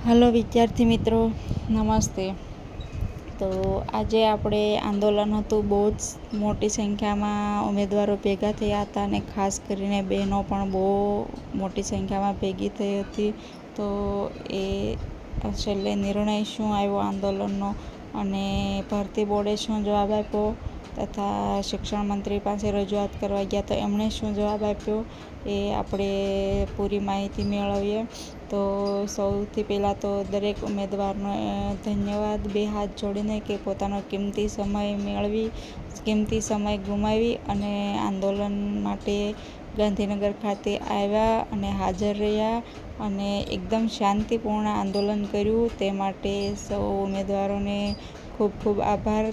Hello વિદ્યાર્થી મિત્રો, નમસ્તે. તો આજે આપણે આંદોલન હતું. બહુ જ મોટી સંખ્યામાં ઉમેદવારો ભેગા થયા હતા અને ખાસ કરીને બહેનો પણ બહુ મોટી સંખ્યામાં ભેગી થઈ હતી. તો એ છેલ્લે નિર્ણય શું આવ્યો આંદોલનનો અને ભરતી બોર્ડે શું જવાબ આપ્યો તથા શિક્ષણ મંત્રી પાસે રજૂઆત કરવા ગયા તો એમણે શું જવાબ આપ્યો એ આપણે પૂરી માહિતી મેળવીએ. તો સૌથી પહેલાં તો દરેક ઉમેદવારનો ધન્યવાદ, બે હાથ જોડીને કે પોતાનો કિંમતી સમય ગુમાવી અને આંદોલન માટે ગાંધીનગર ખાતે આવ્યા અને હાજર રહ્યા અને એકદમ શાંતિપૂર્ણ આંદોલન કર્યું. તે માટે સૌ ઉમેદવારોને ખૂબ ખૂબ આભાર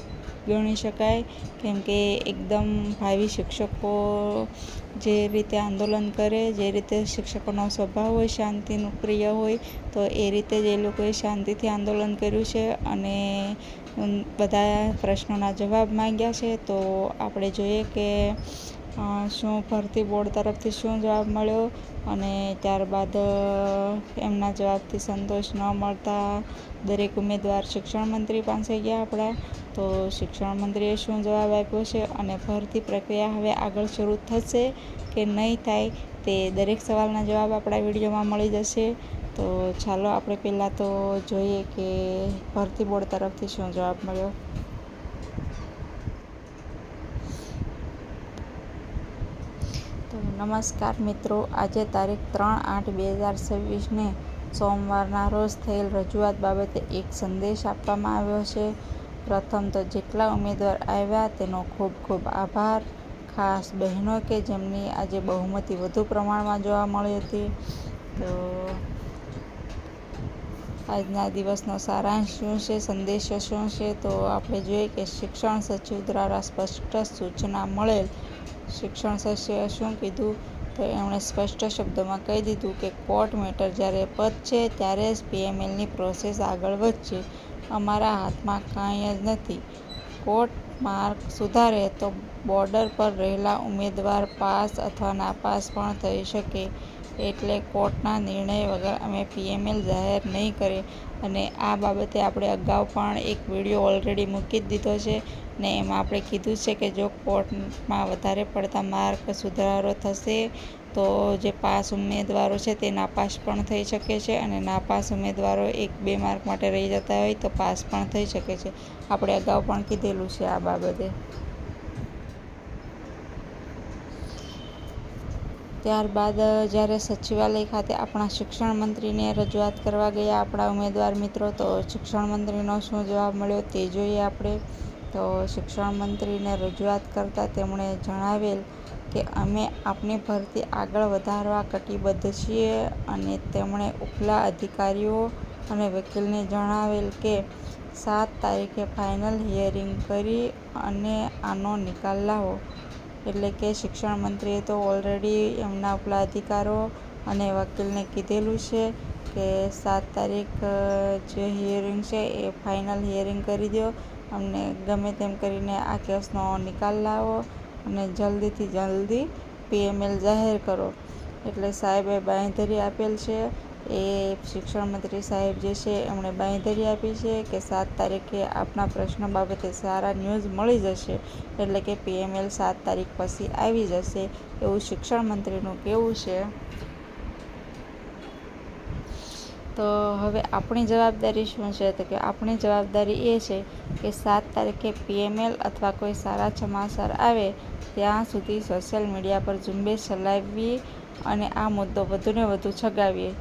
ગણી શકાય, કેમ કે એકદમ ભાવિ શિક્ષકો જે રીતે આંદોલન કરે, જે રીતે શિક્ષકોનો સ્વભાવ હોય શાંતિનું પ્રિય હોય, તો એ રીતે જ એ લોકોએ શાંતિથી આંદોલન કર્યું છે અને બધા પ્રશ્નોના જવાબ માંગ્યા છે. તો આપણે જોઈએ કે શું ભરતી બોર્ડ તરફથી શું જવાબ મળ્યો અને ત્યારબાદ એમના જવાબથી સંતોષ ન મળતા દરેક ઉમેદવાર શિક્ષણ મંત્રી પાસે ગયા આપણા. તો શિક્ષણ મંત્રીએ શું જવાબ આપ્યો છે અને ભરતી પ્રક્રિયા હવે આગળ શરૂ થશે કે નહીં થાય તે દરેક સવાલના જવાબ આપણા વિડીયોમાં મળી જશે. તો ચાલો આપણે પહેલાં તો જોઈએ કે ભરતી બોર્ડ તરફથી શું જવાબ મળ્યો. તો નમસ્કાર મિત્રો, આજે તારીખ 3/8/2026ને સોમવારના રોજ થયેલ રજૂઆત બાબતે એક સંદેશ આપવામાં આવ્યો છે. પ્રથમ તો જેટલા ઉમેદવાર આવ્યા તેનો ખૂબ ખૂબ આભાર. ખાસ બહેનો કે જેમની આજે બહુમતી વધુ પ્રમાણમાં જોવા મળી હતી. તો આજના દિવસનો સારાંશ શું છે, સંદેશો શું છે, તો આપણે જોઈએ કે શિક્ષણ સચિવ દ્વારા સ્પષ્ટ સૂચના મળેલ. શિક્ષણ સચિવે શું કીધું તો એમણે સ્પષ્ટ શબ્દોમાં કહી દીધું કે કોર્ટ મેટર જ્યારે પતશે ત્યારે જ PMLની પ્રોસેસ આગળ વધશે. અમારા હાથમાં કાંઈ જ નથી. કોર્ટ માર્ક સુધારે તો બોર્ડર પર રહેલા ઉમેદવાર પાસ અથવા નાપાસ પણ થઈ શકે. એટલે કોર્ટના નિર્ણય વગર અમે PML જાહેર નહીં કરીએ. અને આ બાબતે આપણે અગાઉ પણ એક વિડીયો ઓલરેડી મૂકી જ દીધો છે ને એમાં આપણે કીધું છે કે જો કોર્ટમાં વધારે પડતા માર્ક સુધારો થશે તો જે પાસ ઉમેદવારો છે તે નાપાસ પણ થઈ શકે છે અને નાપાસ ઉમેદવારો 1-2 માર્ક માટે રહી જતા હોય તો પાસ પણ થઈ શકે છે. આપણે અગાઉ પણ કીધેલું છે આ બાબતે. ત્યારબાદ જ્યારે સચિવાલય ખાતે આપણા શિક્ષણ મંત્રીને રજૂઆત કરવા ગયા આપણા ઉમેદવાર મિત્રો, તો શિક્ષણ મંત્રીનો શું જવાબ મળ્યો તે જોઈએ આપણે. તો શિક્ષણ મંત્રીને રજૂઆત કરતાં તેમણે જણાવેલ કે અમે આપની ભરતી આગળ વધારવા કટિબદ્ધ છીએ અને તેમણે ઉપલા અધિકારીઓ અને વકીલને જણાવેલ કે 7 તારીખે ફાઇનલ હિયરિંગ કરી અને આનો નિકાલ લાવો. એટલે કે શિક્ષણ મંત્રીએ તો ઓલરેડી એમના ઉપલા અધિકારો અને વકીલને કીધેલું છે કે 7 તારીખ જે હિયરિંગ છે એ ફાઇનલ હિયરિંગ કરી દો. અમને ગમે તેમ કરીને આ કેસનો નિકાલ લાવો અને જલ્દીથી જલ્દી PML જાહેર કરો. એટલે સાહેબે બાંયધરી આપેલ છે. એ શિક્ષણ મંત્રી સાહેબ જે છે એમણે બાંયધરી આપી છે કે 7 તારીખે આપના પ્રશ્ન બાબતે સારા ન્યૂઝ મળી જશે. એટલે કે PML 7 તારીખ પછી આવી જશે એવું શિક્ષણ મંત્રીનું કહેવું છે. તો હવે આપણી જવાબદારી શું છે, તો કે આપણી જવાબદારી એ છે કે 7 તારીખે PML અથવા કોઈ સારા સમાચાર આવે ત્યાં સુધી સોશિયલ મીડિયા પર ઝુંબેશ ચલાવવી અને આ મુદ્દો વધુને વધુ છગાવીએ.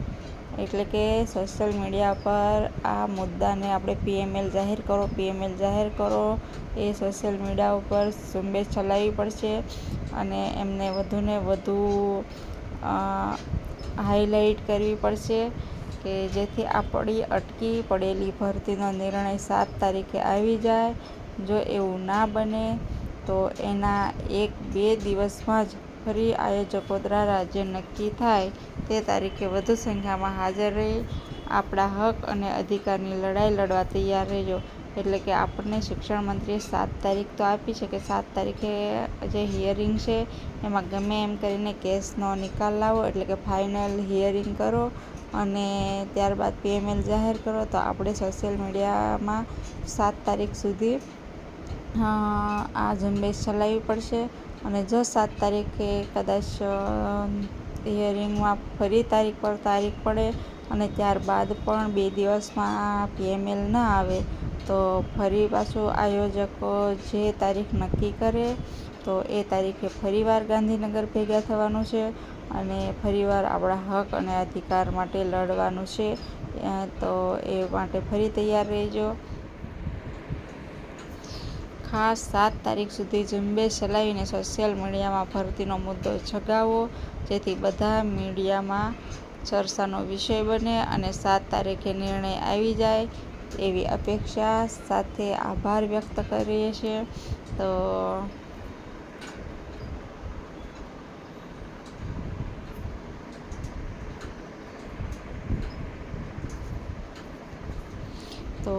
એટલે કે સોશિયલ મીડિયા પર આ મુદ્દાને આપણે PML જાહેર કરો, PML જાહેર કરો એ સોશિયલ મીડિયા ઉપર ઝુંબેશ ચલાવવી પડશે અને એમને વધુને વધુ હાઇલાઇટ કરવી પડશે કે જેથી આપણી અટકી પડેલી ભરતીનો નિર્ણય 7 તારીખે આવી જાય. જો એવું ના બને તો એના 1-2 દિવસમાં જ ફરી આયોજકો દ્વારા જે નક્કી થાય તે તારીખે વધુ સંખ્યામાં હાજર રહી આપણા હક અને અધિકારની લડાઈ લડવા તૈયાર રહેજો. એટલે કે આપણને શિક્ષણ મંત્રીએ 7 તારીખ તો આપી છે કે 7 તારીખે જે હિયરિંગ છે એમાં ગમે એમ કરીને કેસનો નિકાલ લાવો, એટલે કે ફાઇનલ હિયરિંગ કરો અને ત્યારબાદ PML જાહેર કરો. તો આપણે સોશિયલ મીડિયામાં 7 તારીખ સુધી આ ઝુંબેશ ચલાવવી પડશે. અને જો 7 તારીખે કદાચ હિયરિંગમાં ફરી તારીખ પડે અને ત્યારબાદ પણ 2 દિવસમાં PML ના આવે તો ફરી પાછું આયોજકો જે તારીખ નક્કી કરે તો એ તારીખે ફરીવાર ગાંધીનગર ભેગા થવાનું છે અને ફરીવાર આપણા હક અને અધિકાર માટે લડવાનું છે. તો એ માટે ફરી તૈયાર રહેજો. ખાસ 7 તારીખ સુધી ઝુંબેશ ચલાવીને સોશિયલ મીડિયામાં ભરતીનો મુદ્દો જગાવો, જેથી બધા મીડિયામાં ચર્ચાનો વિષય બને અને 7 તારીખે નિર્ણય આવી જાય એવી અપેક્ષા સાથે આભાર વ્યક્ત કરીએ છીએ. તો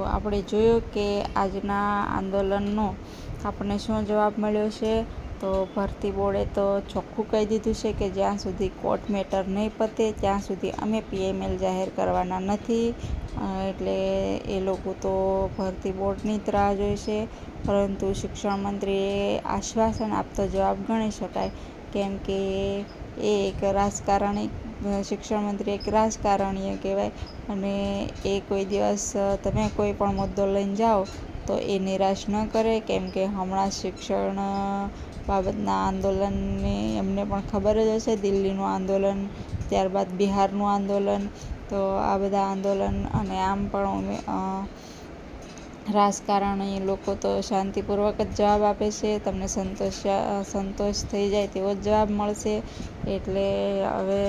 આપણે જોયું કે આજના આંદોલનનો આપણને શું જવાબ મળ્યો છે. તો ભરતી બોર્ડે તો ચોખ્ખું કહી દીધું છે કે જ્યાં સુધી કોર્ટ મેટર નહીં પતે ત્યાં સુધી અમે PML જાહેર કરવાના નથી. એટલે એ લોકો તો ભરતી બોર્ડની જ રાહ જોઈશે. પરંતુ શિક્ષણ મંત્રીએ આશ્વાસન આપતો જવાબ ગણી શકાય, કેમ કે એ એક રાજકારણી, શિક્ષણ મંત્રી એક રાજકારણીય કહેવાય અને એ કોઈ દિવસ તમે કોઈ પણ મુદ્દો લઈને જાઓ તો એ નિરાશ ન કરે, કેમ કે હમણાં શિક્ષણ બાબતના આંદોલનની એમને પણ ખબર જ હશે. દિલ્હીનું આંદોલન, ત્યારબાદ બિહારનું આંદોલન, તો આ બધા આંદોલન અને આમ પણ રાજકારણી લોકો તો શાંતિપૂર્વક જ જવાબ આપે છે. તમને સંતોષ થઈ જાય તેવો જ જવાબ મળશે. એટલે હવે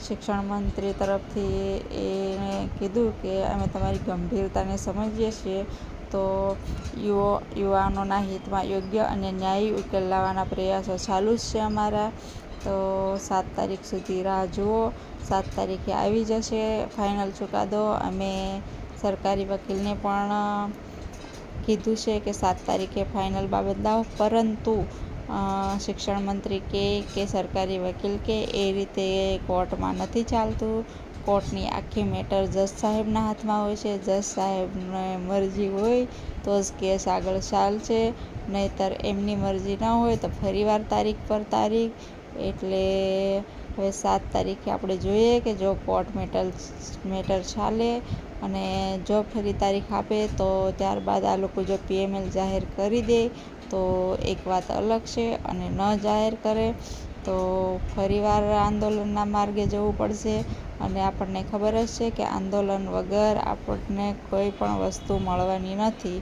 શિક્ષણ મંત્રી તરફથી એને કીધું કે અમે તમારી ગંભીરતાને સમજીએ છીએ, તો યુવાનોના હિતમાં યોગ્ય અને ન્યાયી ઉકેલ લાવવાના પ્રયાસો ચાલુ જ છે અમારા. તો 7 તારીખ સુધી રાહ જુઓ. 7 તારીખે આવી જશે ફાઇનલ ચુકાદો. અમે સરકારી વકીલને પણ કીધું છે કે 7 તારીખે ફાઇનલ બાબત લાવો, પરંતુ શિક્ષણ મંત્રી કે સરકારી વકીલ કે એ રીતે કોર્ટમાં નથી ચાલતું. કોર્ટની આખી મેટર જજ સાહેબના હાથમાં હોય છે. જજ સાહેબને મરજી હોય તો જ કેસ આગળ ચાલશે, નહીંતર એમની મરજી ન હોય તો ફરીવાર તારીખ પર તારીખ. એટલે હવે 7 તારીખે આપણે જોઈએ કે જો કોર્ટ મેટર ચાલે અને જો ફરી તારીખ આપે તો ત્યારબાદ આ લોકો જો PML જાહેર કરી દે તો એક વાત અલગ છે, અને ન જાહેર કરે તો ફરીવાર આંદોલનના માર્ગે જવું પડશે. અને આપણને ખબર જ છે કે આંદોલન વગર આપણને કોઈ પણ વસ્તુ મળવાની નથી.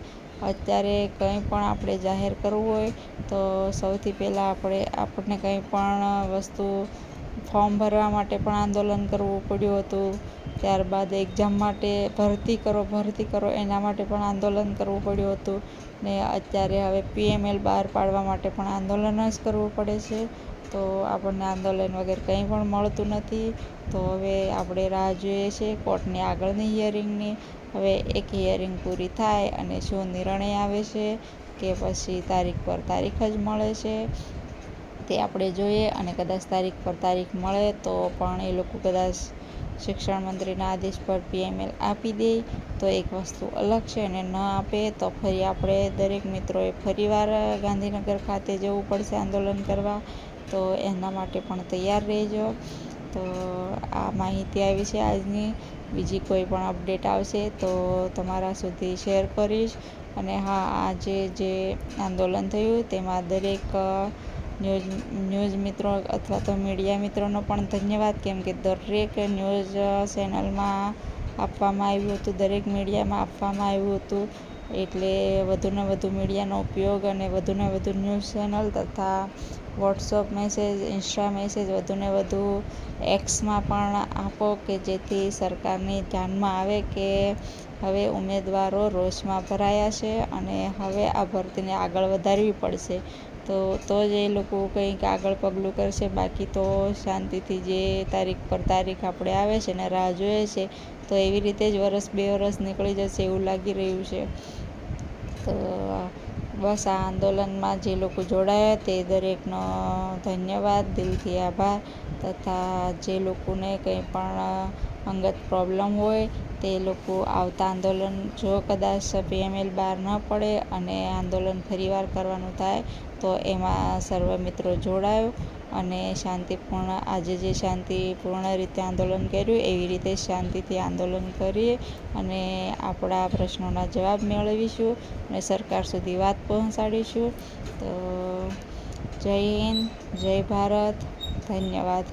અત્યારે કંઈ પણ આપણે જાહેર કરવું હોય તો સૌથી પહેલાં આપણને કંઈ પણ વસ્તુ ફોર્મ ભરવા માટે પણ આંદોલન કરવું પડ્યું હતું. ત્યારબાદ એક્ઝામ માટે ભરતી કરો એના માટે પણ આંદોલન કરવું પડ્યું હતું. ને અત્યારે હવે PML બહાર પાડવા માટે પણ આંદોલન જ કરવું પડે છે. તો આપણને આંદોલન વગર કંઈ પણ મળતું નથી. તો હવે આપણે રાહ જોઈએ છીએ કોર્ટની આગળની હિયરિંગની. હવે એક હિયરિંગ પૂરી થાય અને શું નિર્ણય આવે છે કે પછી તારીખ પર તારીખ જ મળે છે તે આપણે જોઈએ. અને કદાચ તારીખ પર તારીખ મળે તો પણ એ લોકો કદાચ શિક્ષણ મંત્રીના આદેશ પર PML આપી દે તો એક વસ્તુ અલગ છે, અને ન આપે તો ફરી આપણે દરેક મિત્રોએ ફરીવાર ગાંધીનગર ખાતે જવું પડશે આંદોલન કરવા. તો એના માટે પણ તૈયાર રહેજો. તો આ માહિતી આવી છે આજની. બીજી કોઈ પણ અપડેટ આવશે તો તમારા સુધી શેર કરીશ. અને હા, આજે જે આંદોલન થયું તેમાં દરેક ન્યૂઝ મિત્રો અથવા તો મીડિયા મિત્રોનો પણ ધન્યવાદ, કેમ કે દરેક ન્યૂઝ ચેનલમાં આપવામાં આવ્યું હતું, દરેક મીડિયામાં આપવામાં આવ્યું હતું. એટલે વધુને વધુ મીડિયાનો ઉપયોગ અને વધુને વધુ ન્યૂઝ ચેનલ તથા વોટ્સઅપ મેસેજ, ઇન્સ્ટા મેસેજ વધુને વધુ એક્સમાં પણ આપો, કે જેથી સરકારને ધ્યાનમાં આવે કે હવે ઉમેદવારો રોષમાં ભરાયા છે અને હવે આ ભરતીને આગળ વધારવી પડશે. તો જ એ લોકો કંઈક આગળ પગલું કરશે. બાકી તો શાંતિથી જે તારીખ પર તારીખ આપણે આવે છે ને રાહ જોઈએ છે, તો એવી રીતે જ 1-2 વર્ષ નીકળી જશે એવું લાગી રહ્યું છે. તો બસ આ આંદોલનમાં જે લોકો જોડાયા તે દરેકનો ધન્યવાદ, દિલથી આભાર. તથા જે લોકોને કંઈ પણ અંગત પ્રોબ્લેમ હોય તે લોકો આવતા આંદોલન જો કદાચ PML બહાર ન પડે અને આંદોલન ફરીવાર કરવાનું થાય તો એમાં સર્વ મિત્રો જોડાયો અને શાંતિપૂર્ણ આજે જે શાંતિપૂર્ણ રીતે આંદોલન કર્યું એવી રીતે શાંતિથી આંદોલન કરીએ અને આપણા પ્રશ્નોના જવાબ મેળવીશું અને સરકાર સુધી વાત પહોંચાડીશું. તો જય હિન્દ, જય ભારત, ધન્યવાદ.